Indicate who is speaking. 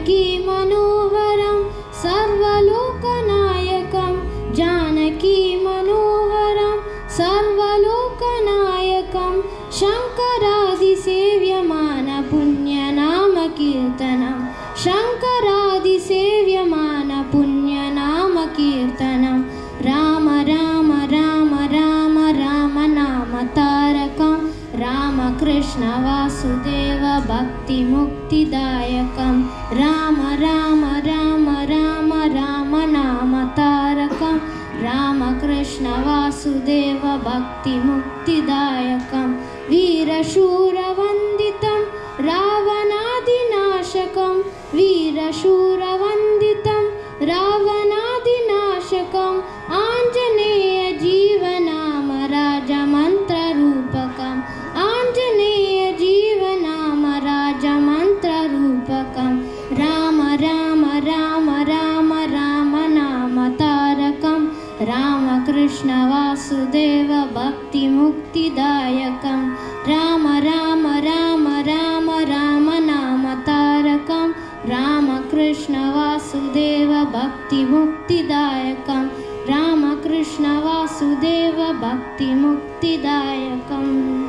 Speaker 1: जानकी मनोहरं सर्वलोकनायकं जानकी मनोहरं सर्वलोकनायकं शङ्करादिसेव्यमान पुण्यनाम कीर्तनं शङ्करादिसेव्यमान पुण्यनाम कीर्तनं राम राम राम राम राम नाम तारकं रामकृष्ण वासुदेव भक्तिमुक्तिदायकं राम राम राम राम राम नाम तारकं रामकृष्ण वासुदेव भक्तिमुक्तिदायकं वीरशूरवन्दितं रावणादिनाशकं वीरशूरवन्दितं रावणादिनाशकम् आञ्जनेयजीवनाम राजमन्त्ररूपकम् आञ्जनेयजीवनाम राजमन्त्ररूपकं राम राम राम राम राम नाम तारकं रामकृष्ण वासुदेव भक्तिमुक्तिदायकं राम राम राम राम राम नाम तारकं रामकृष्ण वासुदेव भक्तिमुक्तिदायकं रामकृष्ण वासुदेव भक्तिमुक्तिदायकम्।